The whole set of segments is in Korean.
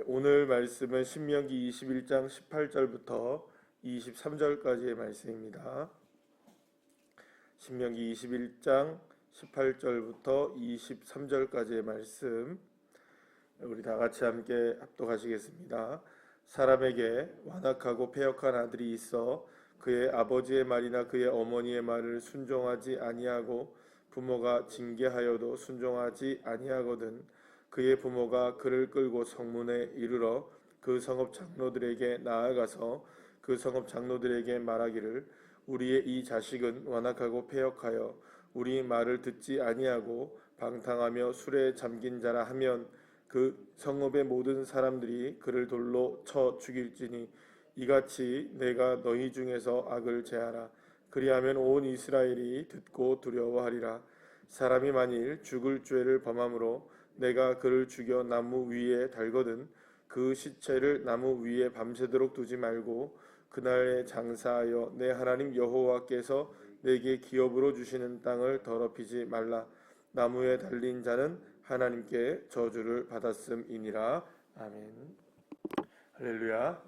오늘 말씀은 신명기 21장 18절부터 23절까지의 말씀입니다. 신명기 21장 18절부터 23절까지의 말씀, 우리 다 같이 함께 합독하시겠습니다. 사람에게 완악하고 패역한 아들이 있어 그의 아버지의 말이나 그의 어머니의 말을 순종하지 아니하고 부모가 징계하여도 순종하지 아니하거든 그의 부모가 그를 끌고 성문에 이르러 그 성읍 장로들에게 나아가서 그 성읍 장로들에게 말하기를 우리의 이 자식은 완악하고 패역하여 우리 말을 듣지 아니하고 방탕하며 술에 잠긴 자라 하면 그 성읍의 모든 사람들이 그를 돌로 쳐 죽일지니 이같이 내가 너희 중에서 악을 제하라. 그리하면 온 이스라엘이 듣고 두려워하리라. 사람이 만일 죽을 죄를 범함으로 내가 그를 죽여 나무 위에 달거든 그 시체를 나무 위에 밤새도록 두지 말고 그날에 장사하여 내 하나님 여호와께서 내게 기업으로 주시는 땅을 더럽히지 말라. 나무에 달린 자는 하나님께 저주를 받았음이니라. 아멘. 할렐루야.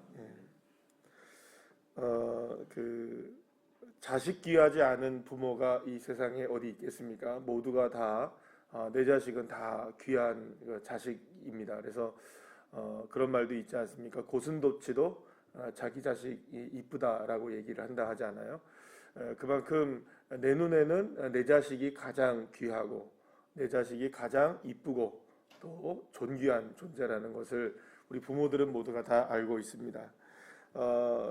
자식 귀하지 않은 부모가 이 세상에 어디 있겠습니까? 모두가 다 내 자식은 다 귀한 자식입니다. 그래서 그런 말도 있지 않습니까? 고슴도치도 자기 자식이 이쁘다라고 얘기를 한다 하지 않아요? 그만큼 내 눈에는 내 자식이 가장 귀하고 내 자식이 가장 이쁘고 또 존귀한 존재라는 것을 우리 부모들은 모두가 다 알고 있습니다.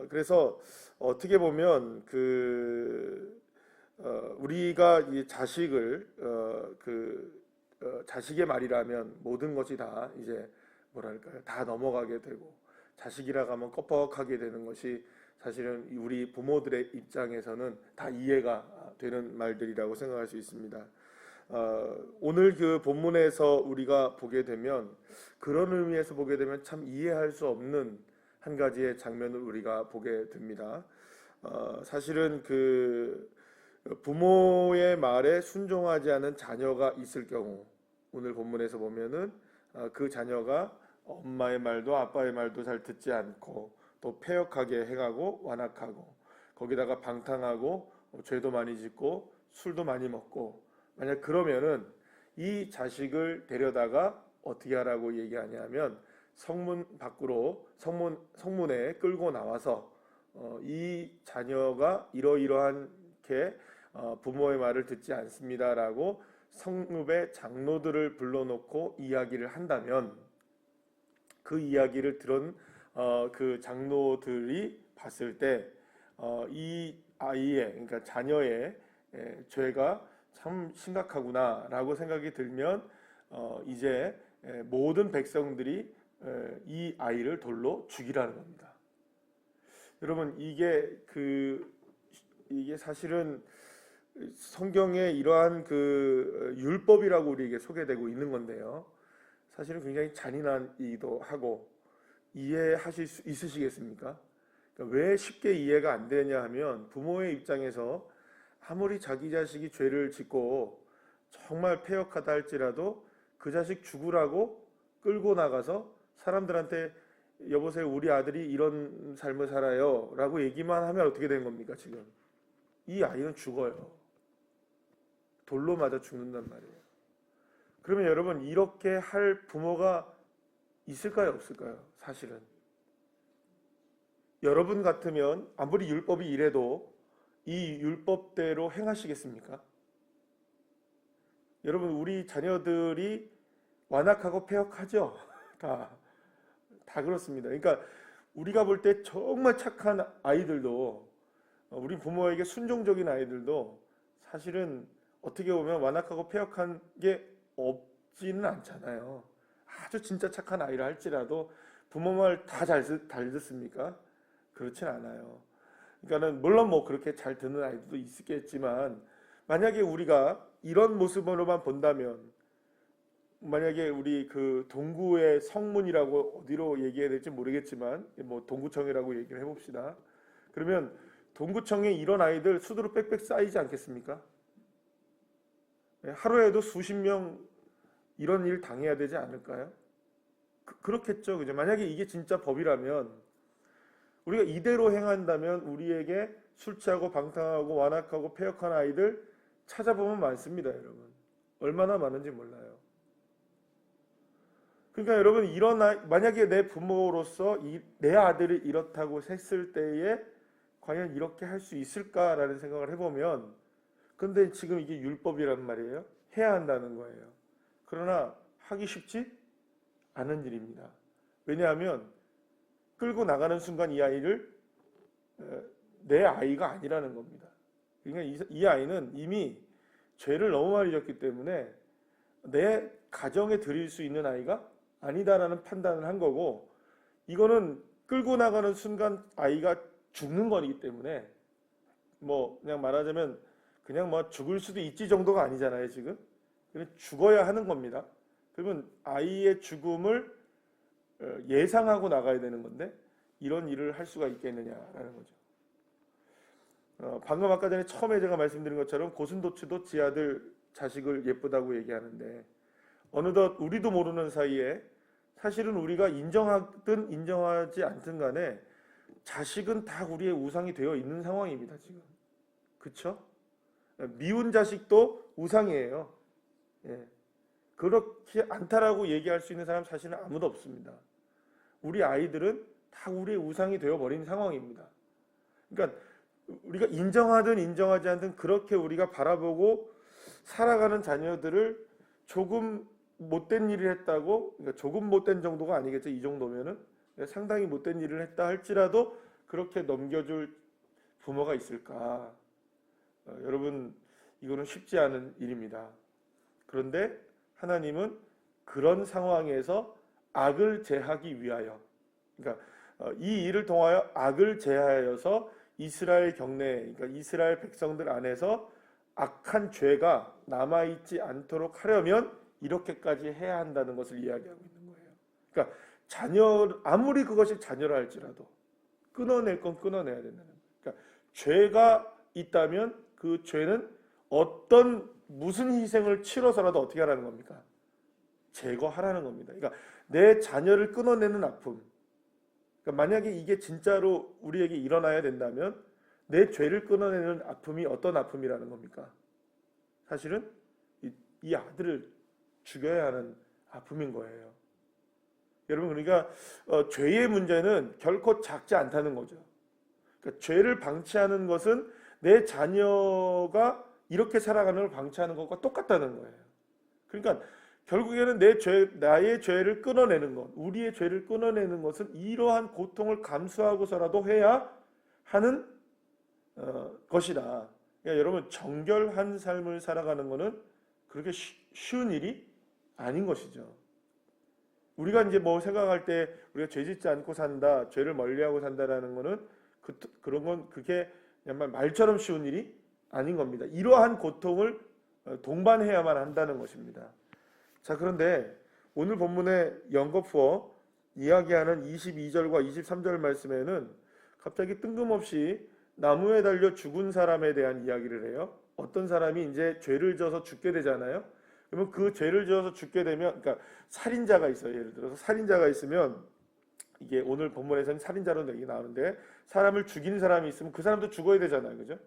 그래서 어떻게 보면 우리가 이 자식을 자식의 말이라면 모든 것이 다 이제 뭐랄까요, 다 넘어가게 되고 자식이라고 하면 껍벅하게 되는 것이 사실은 우리 부모들의 입장에서는 다 이해가 되는 말들이라고 생각할 수 있습니다. 오늘 그 본문에서 우리가 보게 되면 그런 의미에서 보게 되면 참 이해할 수 없는 한 가지의 장면을 우리가 보게 됩니다. 사실은 부모의 말에 순종하지 않은 자녀가 있을 경우 오늘 본문에서 보면은 그 자녀가 엄마의 말도 아빠의 말도 잘 듣지 않고 또 패역하게 행하고 완악하고 거기다가 방탕하고 죄도 많이 짓고 술도 많이 먹고 만약 그러면은 이 자식을 데려다가 어떻게 하라고 얘기하냐면 성문 밖으로 성문에 끌고 나와서 이 자녀가 이러이러하게 부모의 말을 듣지 않습니다라고 성읍의 장로들을 불러놓고 이야기를 한다면 그 이야기를 들은 그 장로들이 봤을 때 이 아이의 그러니까 자녀의 죄가 참 심각하구나라고 생각이 들면 이제 모든 백성들이 이 아이를 돌로 죽이라는 겁니다. 여러분 이게 사실은 성경에 이러한 율법이라고 우리에게 소개되고 있는 건데요. 사실은 굉장히 잔인하기도 하고 이해하실 수 있으시겠습니까? 그러니까 왜 쉽게 이해가 안 되냐 하면 부모의 입장에서 아무리 자기 자식이 죄를 짓고 정말 패역하다 할지라도 그 자식 죽으라고 끌고 나가서 사람들한테 여보세요 우리 아들이 이런 삶을 살아요 라고 얘기만 하면 어떻게 된 겁니까? 지금 이 아이는 죽어요. 돌로 맞아 죽는단 말이에요. 그러면 여러분 이렇게 할 부모가 있을까요? 없을까요? 사실은 여러분 같으면 아무리 율법이 이래도 이 율법대로 행하시겠습니까? 여러분 우리 자녀들이 완악하고 패역하죠? 다 그렇습니다. 그러니까 우리가 볼 때 정말 착한 아이들도 우리 부모에게 순종적인 아이들도 사실은 어떻게 보면 완악하고 패역한 게 없지는 않잖아요. 아주 진짜 착한 아이라 할지라도 부모 말 다 잘 듣습니까? 그렇진 않아요. 그러니까는 물론 뭐 그렇게 잘 듣는 아이들도 있겠지만 만약에 우리가 이런 모습으로만 본다면 만약에 우리 동구의 성문이라고 어디로 얘기해야 될지 모르겠지만 뭐 동구청이라고 얘기를 해봅시다. 그러면 동구청에 이런 아이들 수두로 빽빽 쌓이지 않겠습니까? 하루에도 수십 명 이런 일 당해야 되지 않을까요? 그렇겠죠. 그죠? 만약에 이게 진짜 법이라면 우리가 이대로 행한다면 우리에게 술 취하고 방탕하고 완악하고 폐역한 아이들 찾아보면 많습니다, 여러분. 얼마나 많은지 몰라요. 그러니까 여러분 만약에 내 부모로서 내 아들이 이렇다고 했을 때에 과연 이렇게 할 수 있을까라는 생각을 해보면 근데 지금 이게 율법이란 말이에요. 해야 한다는 거예요. 그러나 하기 쉽지 않은 일입니다. 왜냐하면 끌고 나가는 순간 이 아이를 내 아이가 아니라는 겁니다. 그러니까 이 아이는 이미 죄를 너무 많이 졌기 때문에 내 가정에 들일 수 있는 아이가 아니다라는 판단을 한 거고 이거는 끌고 나가는 순간 아이가 죽는 거기 때문에 뭐 그냥 말하자면 그냥 뭐 죽을 수도 있지 정도가 아니잖아요 지금. 그냥 죽어야 하는 겁니다. 그러면 아이의 죽음을 예상하고 나가야 되는 건데 이런 일을 할 수가 있겠느냐라는 거죠. 방금 아까 전에 처음에 제가 말씀드린 것처럼 고슴도치도 지 아들 자식을 예쁘다고 얘기하는데 어느덧 우리도 모르는 사이에 사실은 우리가 인정하든 인정하지 않든 간에 자식은 다 우리의 우상이 되어 있는 상황입니다 지금. 그쵸? 미운 자식도 우상이에요. 예. 그렇지 않다라고 얘기할 수 있는 사람 사실은 아무도 없습니다. 우리 아이들은 다 우리의 우상이 되어버린 상황입니다. 그러니까 우리가 인정하든 인정하지 않든 그렇게 우리가 바라보고 살아가는 자녀들을 조금 못된 일을 했다고, 그러니까 조금 못된 정도가 아니겠죠. 이 정도면은 상당히 못된 일을 했다 할지라도 그렇게 넘겨줄 부모가 있을까? 여러분 이거는 쉽지 않은 일입니다. 그런데 하나님은 그런 상황에서 악을 제하기 위하여, 그러니까 이 일을 통하여 악을 제하여서 이스라엘 경내, 그러니까 이스라엘 백성들 안에서 악한 죄가 남아있지 않도록 하려면 이렇게까지 해야 한다는 것을 이야기하고 있는 거예요. 그러니까 아무리 그것이 자녀라 할지라도 끊어낼 건 끊어내야 된다는 거예요. 그러니까 죄가 있다면 그 죄는 무슨 희생을 치러서라도 어떻게 하라는 겁니까? 제거하라는 겁니다. 그러니까 내 자녀를 끊어내는 아픔. 그러니까 만약에 이게 진짜로 우리에게 일어나야 된다면 내 죄를 끊어내는 아픔이 어떤 아픔이라는 겁니까? 사실은 이 아들을 죽여야 하는 아픔인 거예요. 여러분 그러니까 죄의 문제는 결코 작지 않다는 거죠. 그러니까 죄를 방치하는 것은 내 자녀가 이렇게 살아가는 걸 방치하는 것과 똑같다는 거예요. 그러니까 결국에는 나의 죄를 끊어내는 것, 우리의 죄를 끊어내는 것은 이러한 고통을 감수하고서라도 해야 하는 것이다. 그러니까 여러분 정결한 삶을 살아가는 것은 그렇게 쉬운 일이 아닌 것이죠. 우리가 이제 뭐 생각할 때 우리가 죄짓지 않고 산다, 죄를 멀리하고 산다라는 것은 그런 건 그게 그냥 말처럼 쉬운 일이 아닌 겁니다. 이러한 고통을 동반해야만 한다는 것입니다. 자, 그런데 오늘 본문의 연거푸어 이야기하는 22절과 23절 말씀에는 갑자기 뜬금없이 나무에 달려 죽은 사람에 대한 이야기를 해요. 어떤 사람이 이제 죄를 져서 죽게 되잖아요. 그러면 그 죄를 지어서 죽게 되면, 그러니까 살인자가 있어요. 예를 들어서 살인자가 있으면 이게 오늘 본문에서는 살인자로 얘기 나오는데 사람을 죽인 사람이 있으면 그 사람도 죽어야 되잖아요, 그죠?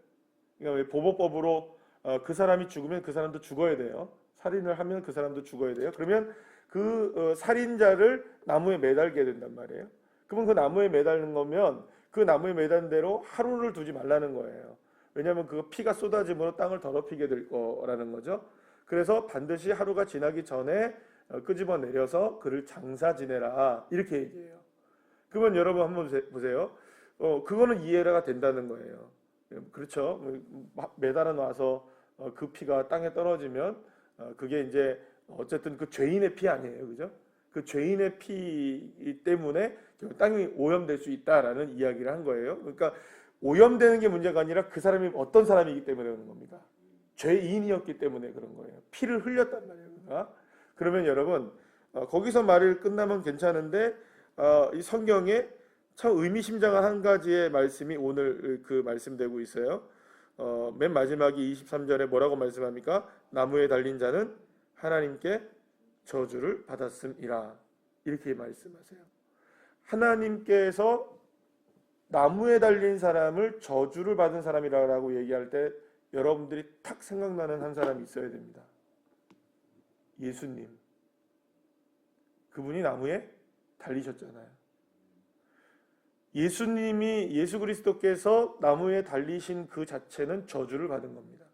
그러니까 왜 보복법으로 그 사람이 죽으면 그 사람도 죽어야 돼요. 살인을 하면 그 사람도 죽어야 돼요. 그러면 그 살인자를 나무에 매달게 된단 말이에요. 그러면 그 나무에 매달는 거면 그 나무에 매달는 대로 하루를 두지 말라는 거예요. 왜냐하면 그 피가 쏟아짐으로 땅을 더럽히게 될 거라는 거죠. 그래서 반드시 하루가 지나기 전에 끄집어 내려서 그를 장사 지내라 이렇게 얘기해요. 그러면 여러분 한번 보세요. 그거는 이해가 된다는 거예요. 그렇죠. 매달아 놔서 그 피가 땅에 떨어지면 그게 이제 어쨌든 그 죄인의 피 아니에요, 그죠? 그 죄인의 피 때문에 땅이 오염될 수 있다라는 이야기를 한 거예요. 그러니까 오염되는 게 문제가 아니라 그 사람이 어떤 사람이기 때문에 그런 겁니다. 죄인이었기 때문에 그런 거예요. 피를 흘렸단 말이에요. 그러면 여러분 거기서 말을 끝나면 괜찮은데 이 성경에 참 의미심장한 한 가지의 말씀이 오늘 그 말씀되고 있어요. 맨 마지막이 23절에 뭐라고 말씀합니까? 나무에 달린 자는 하나님께 저주를 받았음이라. 이렇게 말씀하세요. 하나님께서 나무에 달린 사람을 저주를 받은 사람이라고 얘기할 때 여러분들이 탁 생각나는 한 사람이 있어야 됩니다. 예수님. 그분이 나무에 달리셨잖아요. 예수 그리스도께서 나무에 달리신 그 자체는 저주를 받은 겁니다.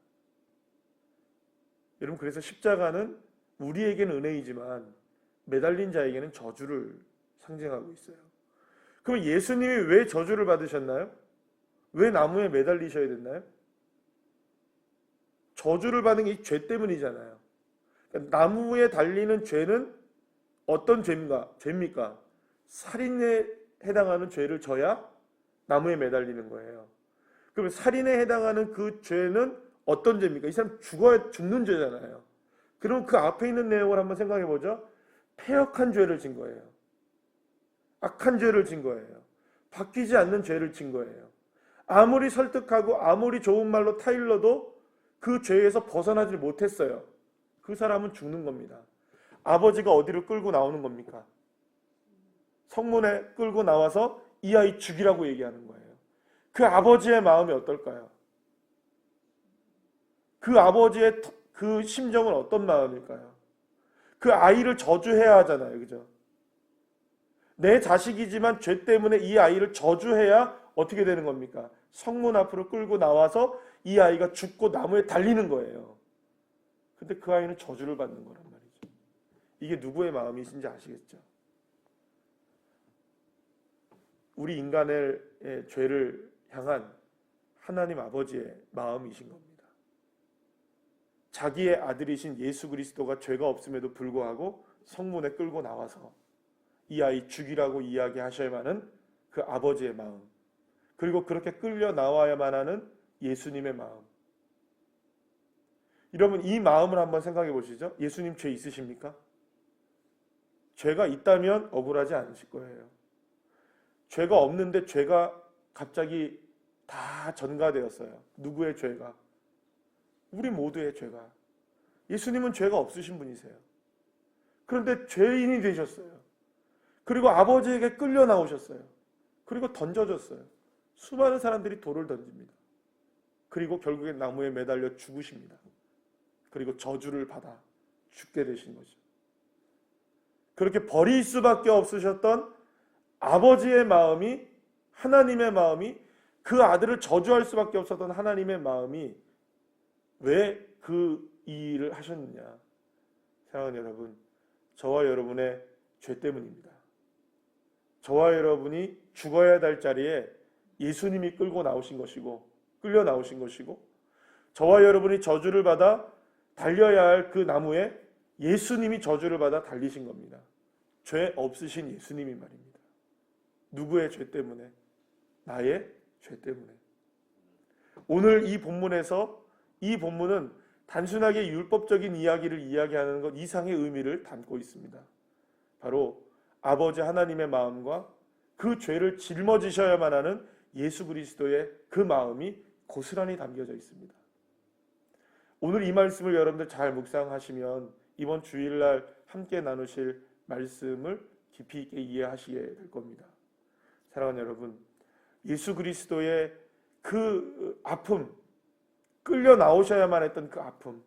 여러분, 그래서 십자가는 우리에게는 은혜이지만 매달린 자에게는 저주를 상징하고 있어요. 그럼 예수님이 왜 저주를 받으셨나요? 왜 나무에 매달리셔야 됐나요? 저주를 받은 게 이 죄 때문이잖아요. 그러니까 나무에 달리는 죄는 어떤 죄입니까? 살인에 해당하는 죄를 져야 나무에 매달리는 거예요. 그러면 살인에 해당하는 그 죄는 어떤 죄입니까? 이 사람 죽는 죄잖아요. 그럼 그 앞에 있는 내용을 한번 생각해 보죠. 패역한 죄를 진 거예요. 악한 죄를 진 거예요. 바뀌지 않는 죄를 진 거예요. 아무리 설득하고 아무리 좋은 말로 타일러도 그 죄에서 벗어나지 못했어요. 그 사람은 죽는 겁니다. 아버지가 어디로 끌고 나오는 겁니까? 성문에 끌고 나와서 이 아이 죽이라고 얘기하는 거예요. 그 아버지의 마음이 어떨까요? 그 아버지의 그 심정은 어떤 마음일까요? 그 아이를 저주해야 하잖아요. 그죠? 내 자식이지만 죄 때문에 이 아이를 저주해야 어떻게 되는 겁니까? 성문 앞으로 끌고 나와서 이 아이가 죽고 나무에 달리는 거예요. 근데 그 아이는 저주를 받는 거란 말이죠. 이게 누구의 마음이신지 아시겠죠? 우리 인간의 죄를 향한 하나님 아버지의 마음이신 겁니다. 자기의 아들이신 예수 그리스도가 죄가 없음에도 불구하고 성문에 끌고 나와서 이 아이 죽이라고 이야기하셔야만 하는 그 아버지의 마음, 그리고 그렇게 끌려 나와야만 하는 예수님의 마음. 여러분, 이 마음을 한번 생각해 보시죠. 예수님 죄 있으십니까? 죄가 있다면 억울하지 않으실 거예요. 죄가 없는데 죄가 갑자기 다 전가되었어요. 누구의 죄가? 우리 모두의 죄가. 예수님은 죄가 없으신 분이세요. 그런데 죄인이 되셨어요. 그리고 아버지에게 끌려 나오셨어요. 그리고 던져졌어요. 수많은 사람들이 돌을 던집니다. 그리고 결국엔 나무에 매달려 죽으십니다. 그리고 저주를 받아 죽게 되신 거죠. 그렇게 버릴 수밖에 없으셨던 아버지의 마음이, 하나님의 마음이, 그 아들을 저주할 수밖에 없었던 하나님의 마음이 왜 그 일을 하셨느냐? 사랑하는 여러분, 저와 여러분의 죄 때문입니다. 저와 여러분이 죽어야 될 자리에 예수님이 끌고 나오신 것이고, 끌려 나오신 것이고, 저와 여러분이 저주를 받아 달려야 할 그 나무에 예수님이 저주를 받아 달리신 겁니다. 죄 없으신 예수님이 말입니다. 누구의 죄 때문에? 나의 죄 때문에. 오늘 이 본문에서, 이 본문은 단순하게 율법적인 이야기를 이야기하는 것 이상의 의미를 담고 있습니다. 바로 아버지 하나님의 마음과 그 죄를 짊어지셔야만 하는 예수 그리스도의 그 마음이 고스란히 담겨져 있습니다. 오늘 이 말씀을 여러분들 잘 묵상하시면 이번 주일날 함께 나누실 말씀을 깊이 있게 이해하시게 될 겁니다. 사랑하는 여러분, 예수 그리스도의 그 아픔, 끌려 나오셔야만 했던 그 아픔,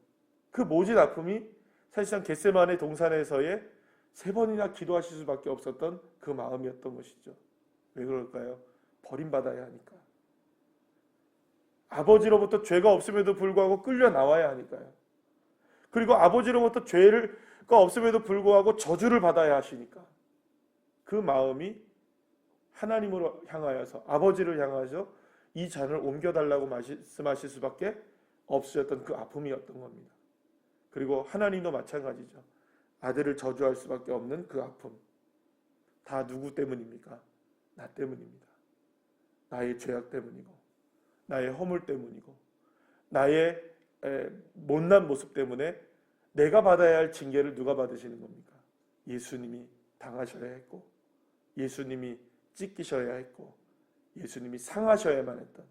그 모진 아픔이 사실상 겟세마네 동산에서의 3번이나 기도하실 수밖에 없었던 그 마음이었던 것이죠. 왜 그럴까요? 버림받아야 하니까. 아버지로부터 죄가 없음에도 불구하고 끌려 나와야 하니까요. 그리고 아버지로부터 죄가 없음에도 불구하고 저주를 받아야 하시니까. 그 마음이 하나님으로 향하여서, 아버지를 향하여서 이 잔을 옮겨달라고 말씀하실 수밖에 없으셨던 그 아픔이었던 겁니다. 그리고 하나님도 마찬가지죠. 아들을 저주할 수밖에 없는 그 아픔. 다 누구 때문입니까? 나 때문입니다. 나의 죄악 때문이고, 나의 허물 때문이고, 나의 못난 모습 때문에 내가 받아야 할 징계를 누가 받으시는 겁니까? 예수님이 당하셔야 했고, 예수님이 찢기셔야 했고, 예수님이 상하셔야만 했던,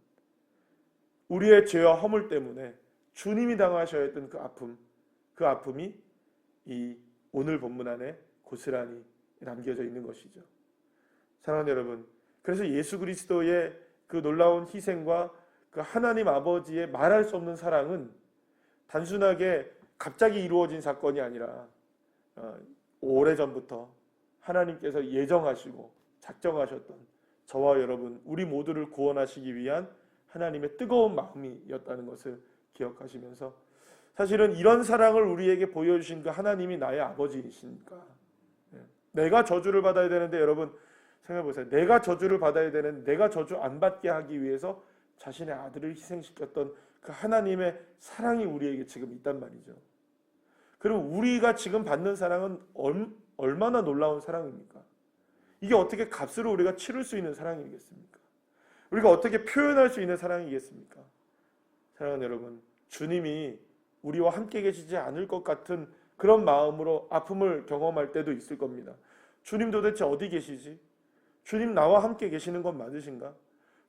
우리의 죄와 허물 때문에 주님이 당하셔야 했던 그 아픔, 그 아픔이 이 오늘 본문 안에 고스란히 남겨져 있는 것이죠. 사랑하는 여러분, 그래서 예수 그리스도의 그 놀라운 희생과 그 하나님 아버지의 말할 수 없는 사랑은 단순하게 갑자기 이루어진 사건이 아니라 오래전부터 하나님께서 예정하시고 작정하셨던 저와 여러분 우리 모두를 구원하시기 위한 하나님의 뜨거운 마음이었다는 것을 기억하시면서, 사실은 이런 사랑을 우리에게 보여주신 그 하나님이 나의 아버지이시니까 내가 저주를 받아야 되는데, 여러분 생각해보세요. 내가 저주를 받아야 되는, 내가 저주 안 받게 하기 위해서 자신의 아들을 희생시켰던 그 하나님의 사랑이 우리에게 지금 있단 말이죠. 그럼 우리가 지금 받는 사랑은 얼마나 놀라운 사랑입니까? 이게 어떻게 값으로 우리가 치를 수 있는 사랑이겠습니까? 우리가 어떻게 표현할 수 있는 사랑이겠습니까? 사랑하는 여러분, 주님이 우리와 함께 계시지 않을 것 같은 그런 마음으로 아픔을 경험할 때도 있을 겁니다. 주님 도대체 어디 계시지? 주님 나와 함께 계시는 건 맞으신가?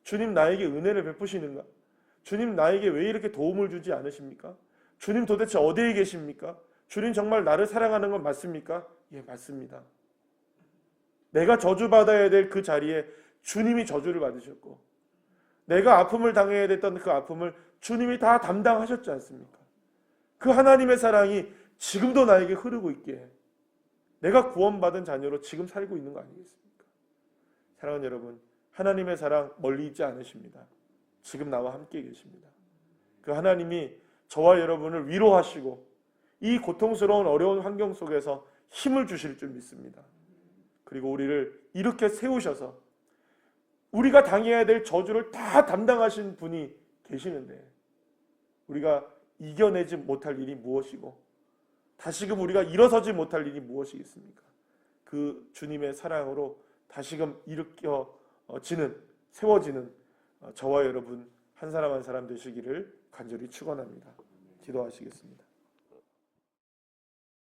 주님 나에게 은혜를 베푸시는가? 주님 나에게 왜 이렇게 도움을 주지 않으십니까? 주님 도대체 어디에 계십니까? 주님 정말 나를 사랑하는 건 맞습니까? 예, 맞습니다. 내가 저주받아야 될 그 자리에 주님이 저주를 받으셨고, 내가 아픔을 당해야 됐던 그 아픔을 주님이 다 담당하셨지 않습니까? 그 하나님의 사랑이 지금도 나에게 흐르고 있기에 내가 구원받은 자녀로 지금 살고 있는 거 아니겠습니까? 사랑하는 여러분, 하나님의 사랑 멀리 있지 않으십니다. 지금 나와 함께 계십니다. 그 하나님이 저와 여러분을 위로하시고 이 고통스러운 어려운 환경 속에서 힘을 주실 줄 믿습니다. 그리고 우리를 이렇게 세우셔서 우리가 당해야 될 저주를 다 담당하신 분이 계시는데 우리가 이겨내지 못할 일이 무엇이고 다시금 우리가 일어서지 못할 일이 무엇이겠습니까? 그 주님의 사랑으로 다시금 일으켜지는, 세워지는 저와 여러분 한 사람 한 사람 되시기를 간절히 축원합니다. 기도하시겠습니다.